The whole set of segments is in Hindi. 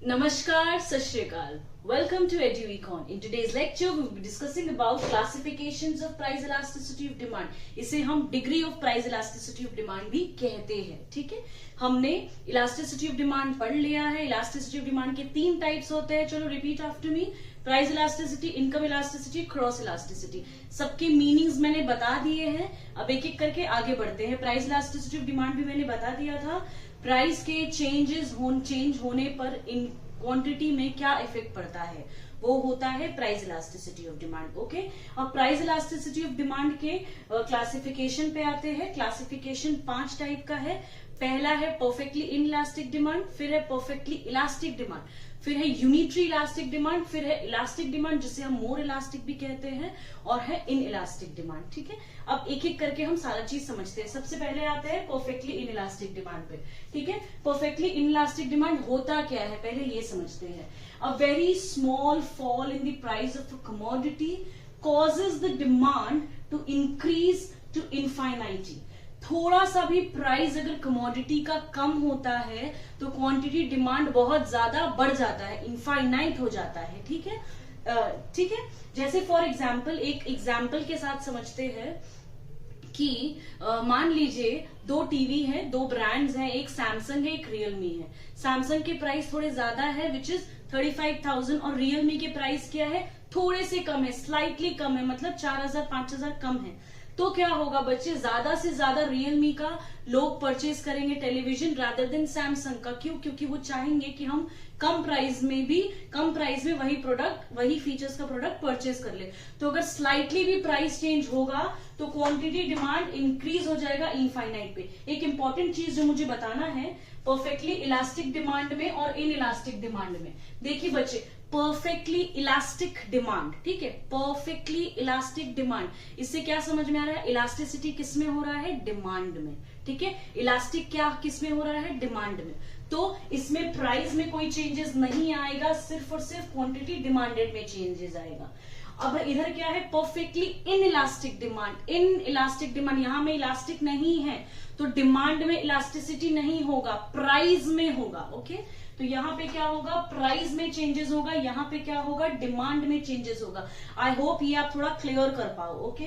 Namaskar, Sat Shri Akal. Welcome to EduEcon. In today's lecture, we will be discussing about classifications of price elasticity of demand. इसे हम degree of price elasticity of demand भी कहते हैं, ठीक है? हमने elasticity of demand पढ़ लिया है. Elasticity of demand के 3 types होते हैं. चलो repeat after me. Price elasticity, income elasticity, cross elasticity. सबके मीनिंग्स मैंने बता दिए हैं. अब एक एक करके आगे बढ़ते हैं. प्राइस इलास्टिसिटी ऑफ डिमांड भी मैंने बता दिया था. प्राइस के चेंज होने पर इन क्वांटिटी में क्या इफेक्ट पड़ता है, वो होता है price elasticity of demand. Okay, अब प्राइस इलास्टिसिटी ऑफ डिमांड के क्लासिफिकेशन पे आते हैं. क्लासिफिकेशन 5 टाइप का है. पहला है परफेक्टली इनइलास्टिक डिमांड, फिर है परफेक्टली इलास्टिक डिमांड, फिर है यूनिटरी इलास्टिक डिमांड, फिर है इलास्टिक डिमांड जिसे हम मोर इलास्टिक भी कहते हैं, और है इन इलास्टिक डिमांड. ठीक है, अब एक एक करके हम सारा चीज समझते हैं. सबसे पहले आते हैं परफेक्टली इनइलास्टिक डिमांड पे. ठीक है, परफेक्टली इनइलास्टिक डिमांड होता क्या है पहले ये समझते हैं. A very small fall in the price of a commodity causes the demand to increase to infinity. थोड़ा सा भी प्राइस अगर कमोडिटी का कम होता है तो क्वांटिटी डिमांड बहुत ज्यादा बढ़ जाता है, इनफाइनाइट हो जाता है. ठीक है, ठीक है. जैसे फॉर एग्जाम्पल, एक एग्जाम्पल के साथ समझते हैं कि मान लीजिए 2 टीवी हैं, 2 ब्रांड्स हैं, एक सैमसंग है, एक रियलमी है. सैमसंग के प्राइस थोड़े ज्यादा है विच इज 35,000, और रियलमी के प्राइस क्या है, थोड़े से कम है, स्लाइटली कम है, मतलब 4,000 5,000 कम है. तो क्या होगा बच्चे, ज्यादा से ज्यादा रियलमी का लोग परचेज करेंगे टेलीविजन रादर देन सैमसंग का. क्यों? क्योंकि वो चाहेंगे कि हम कम प्राइस में वही प्रोडक्ट, वही फीचर्स का प्रोडक्ट परचेज कर ले. तो अगर स्लाइटली भी प्राइस चेंज होगा तो क्वांटिटी डिमांड इंक्रीज हो जाएगा इनफाइनाइट पे. एक इंपॉर्टेंट चीज जो मुझे बताना है परफेक्टली इलास्टिक डिमांड में और इन इलास्टिक डिमांड में. देखिए बच्चे, परफेक्टली इलास्टिक डिमांड, ठीक है, परफेक्टली इलास्टिक डिमांड, इससे क्या समझ में आ रहा है, इलास्टिसिटी किस में हो रहा है, डिमांड में. ठीक है, इलास्टिक क्या किस में हो रहा है, डिमांड में. तो इसमें प्राइस में कोई चेंजेस नहीं आएगा, सिर्फ और सिर्फ क्वांटिटी डिमांडेड में चेंजेस आएगा. अब इधर क्या है, perfectly in elastic demand. In elastic demand, यहां में इलास्टिक नहीं है तो डिमांड में इलास्टिसिटी नहीं होगा, प्राइस में होगा. ओके, तो यहाँ पे क्या होगा, प्राइस में चेंजेस होगा, यहाँ पे क्या होगा, डिमांड में चेंजेस होगा. आई होप ये आप थोड़ा क्लियर कर पाओ. ओके,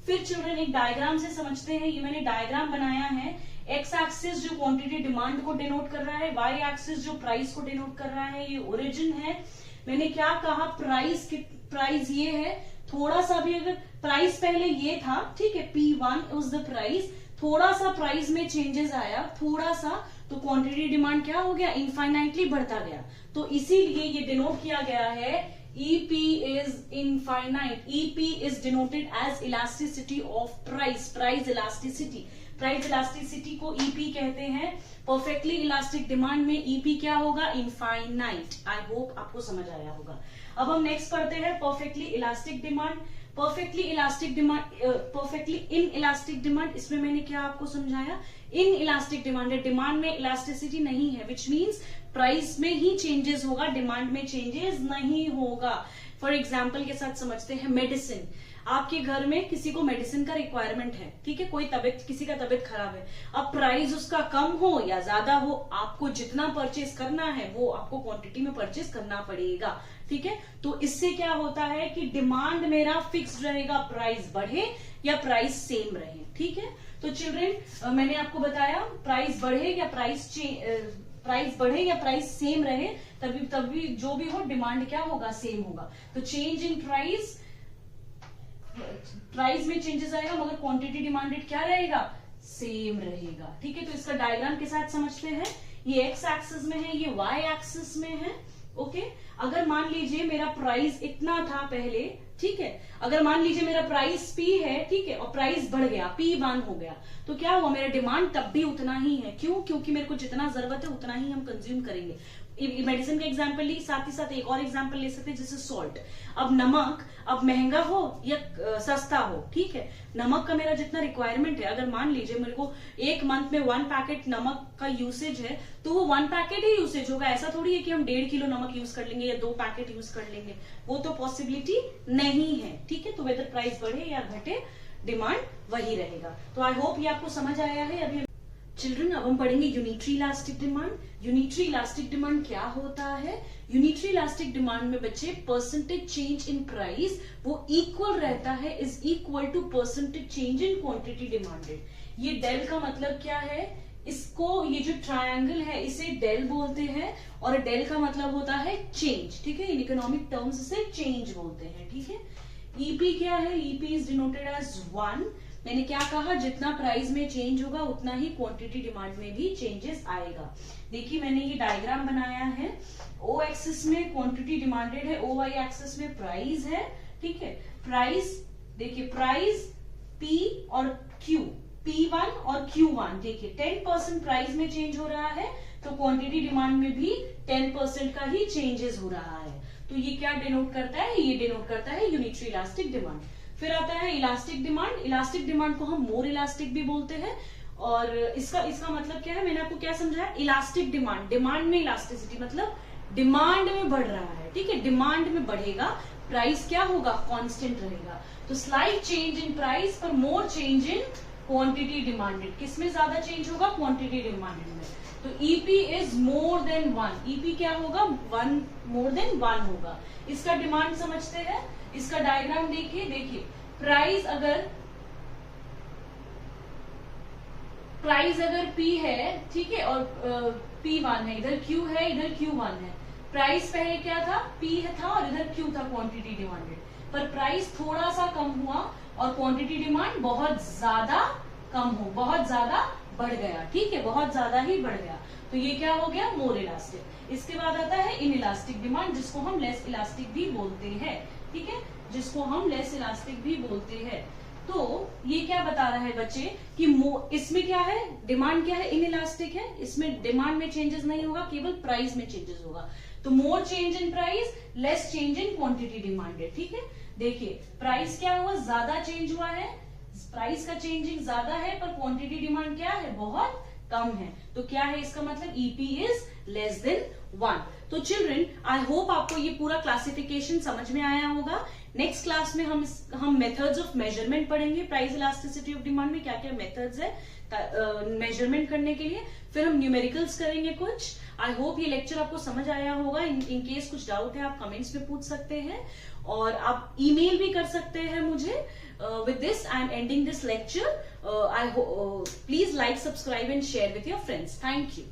फिर चिल्ड्रन एक डायग्राम से समझते हैं. ये मैंने डायग्राम बनाया है. एक्स एक्सिस जो क्वांटिटी डिमांड को डिनोट कर रहा है, वाई एक्सिस जो प्राइस को डिनोट कर रहा है. ये ओरिजिन है. मैंने क्या कहा, प्राइस ये है. थोड़ा सा भी अगर प्राइस पहले ये था, ठीक है, P1 वाज द प्राइस, थोड़ा सा प्राइस में चेंजेस आया, थोड़ा सा, तो क्वांटिटी डिमांड क्या हो गया, इनफाइनाइटली बढ़ता गया. तो इसीलिए ये डिनोट किया गया है EP is infinite. EP is denoted as elasticity of price. Price elasticity, price elasticity को EP कहते हैं. परफेक्टली इलास्टिक डिमांड में EP क्या होगा, इनफाइनाइट. आई होप आपको समझ आया होगा. अब हम नेक्स्ट पढ़ते हैं perfectly elastic demand. Perfectly elastic demand, perfectly in elastic demand, इसमें मैंने क्या आपको समझाया, इन इलास्टिक डिमांड है, डिमांड में इलास्टिसिटी नहीं है, विच मीन्स प्राइस में ही चेंजेस होगा, डिमांड में चेंजेस नहीं होगा. फॉर एग्जाम्पल के साथ समझते हैं, मेडिसिन. आपके घर में किसी को मेडिसिन का रिक्वायरमेंट है, ठीक है, कोई किसी का तबियत खराब है. अब प्राइस उसका कम हो या ज्यादा हो, आपको जितना परचेज करना है वो आपको क्वांटिटी में परचेज करना पड़ेगा. ठीक है, तो इससे क्या होता है कि डिमांड मेरा फिक्स रहेगा, प्राइस बढ़े या प्राइस सेम रहे. ठीक है, तो चिल्ड्रेन मैंने आपको बताया प्राइस बढ़े या प्राइस बढ़े या प्राइस सेम रहे, तभी जो भी हो डिमांड क्या होगा, सेम होगा. तो चेंज इन प्राइस में चेंजेस आएगा मगर क्वांटिटी डिमांडेड क्या रहेगा, सेम रहेगा. ठीक है, तो इसका डायग्राम के साथ समझते हैं. ये एक्स एक्सिस में है, ये वाई एक्सिस में है. ओके, अगर मान लीजिए मेरा प्राइस इतना था पहले, ठीक है, अगर मान लीजिए मेरा प्राइस P है, ठीक है, और प्राइस बढ़ गया, P1 हो गया, तो क्या हुआ, मेरा डिमांड तब भी उतना ही है. क्यों? क्योंकि मेरे को जितना जरूरत है उतना ही हम कंज्यूम करेंगे. मेडिसिन का एग्जांपल ली, साथ ही साथ एक और एग्जांपल ले सकते हैं जैसे सॉल्ट. अब नमक अब महंगा हो या सस्ता हो, ठीक है, नमक का मेरा जितना रिक्वायरमेंट है, अगर मान लीजिए मेरे को एक मंथ में 1 पैकेट नमक का यूसेज है, तो वो 1 पैकेट ही यूसेज होगा. ऐसा थोड़ी है कि हम 1.5 किलो नमक यूज कर लेंगे या 2 पैकेट यूज कर लेंगे, वो तो पॉसिबिलिटी नहीं है. ठीक है, तो वेदर प्राइस बढ़े या घटे डिमांड वही रहेगा. तो आई होप ये आपको समझ आया है. अभी चिल्ड्रन अब हम पढ़ेंगे unitary elastic demand. Unitary elastic demand क्या होता है? यूनिटरी इलास्टिक डिमांड में बच्चे परसेंटेज चेंज इन प्राइस वो इक्वल रहता है is equal to percentage change in quantity demanded. ये डेल का मतलब क्या है? इसको ये जो ट्रायंगल है इसे डेल बोलते हैं और डेल का मतलब होता है चेंज, ठीक है। इन इकोनॉमिक टर्म्स इसे चेंज बोलते हैं, ठीक है। ईपी क्या है? EP is denoted as 1। मैंने क्या कहा? जितना प्राइस में चेंज होगा उतना ही क्वांटिटी डिमांड में भी चेंजेस आएगा। देखिए मैंने ये डायग्राम बनाया है। ओ एक्सिस में क्वांटिटी डिमांडेड है, ओ वाई एक्सिस में प्राइस है, ठीक है। प्राइस देखिए, प्राइस पी और क्यू, P1 और Q1 देखिए 10% प्राइस में चेंज हो रहा है तो क्वांटिटी डिमांड में भी 10% का ही चेंजेस हो रहा है। तो ये क्या डिनोट करता है? ये डिनोट करता है यूनिटरी इलास्टिक डिमांड। फिर आता है इलास्टिक डिमांड। इलास्टिक डिमांड को हम मोर इलास्टिक भी बोलते हैं और इसका मतलब क्या है? मैंने आपको क्या समझाया? इलास्टिक डिमांड, डिमांड में इलास्टिसिटी मतलब डिमांड में बढ़ रहा है, ठीक है। डिमांड में बढ़ेगा, प्राइस क्या होगा? कांस्टेंट रहेगा। तो स्लाइट चेंज इन प्राइस पर मोर चेंज इन क्वांटिटी डिमांडेड। किसमें ज्यादा चेंज होगा? क्वांटिटी डिमांडेड में। तो EP is more than 1। EP क्या होगा? 1 मोर देन 1 होगा। इसका डिमांड समझते हैं। इसका डायग्राम देखिए प्राइस अगर P है, ठीक है, और P1 है, इधर Q है, इधर Q1 है। प्राइस पहले क्या था? P था और इधर Q था क्वांटिटी डिमांडेड, पर प्राइस थोड़ा सा कम हुआ और क्वांटिटी डिमांड बहुत ज्यादा बहुत ज्यादा बढ़ गया, ठीक है, बहुत ज्यादा ही बढ़ गया। तो ये क्या हो गया? मोर इलास्टिक। इसके बाद आता है इन इलास्टिक डिमांड, जिसको हम लेस इलास्टिक भी बोलते हैं, ठीक है, जिसको हम लेस इलास्टिक भी बोलते हैं। तो ये क्या बता रहा है बच्चे कि इसमें क्या है? डिमांड क्या है? इन इलास्टिक है। इसमें डिमांड में चेंजेस नहीं होगा, केवल प्राइस में चेंजेस होगा। तो more change in price, less change in quantity demanded, ठीक है। देखिए प्राइस क्या हुआ? ज्यादा चेंज हुआ है, प्राइस का चेंजिंग ज्यादा है पर क्वांटिटी डिमांड क्या है? बहुत कम है। तो क्या है इसका मतलब? EP is less than 1। तो चिल्ड्रन आई होप आपको ये पूरा क्लासिफिकेशन समझ में आया होगा। नेक्स्ट क्लास में हम मेथड्स ऑफ मेजरमेंट पढ़ेंगे। प्राइस इलास्टिसिटी ऑफ डिमांड में क्या क्या मेथड्स है मेजरमेंट करने के लिए। फिर हम न्यूमेरिकल्स करेंगे कुछ। आई होप ये लेक्चर आपको समझ आया होगा। इन केस कुछ डाउट है आप कमेंट्स में पूछ सकते हैं और आप ईमेल भी कर सकते हैं मुझे। With this, I am ending this lecture. Please like, subscribe and share with your friends. Thank you.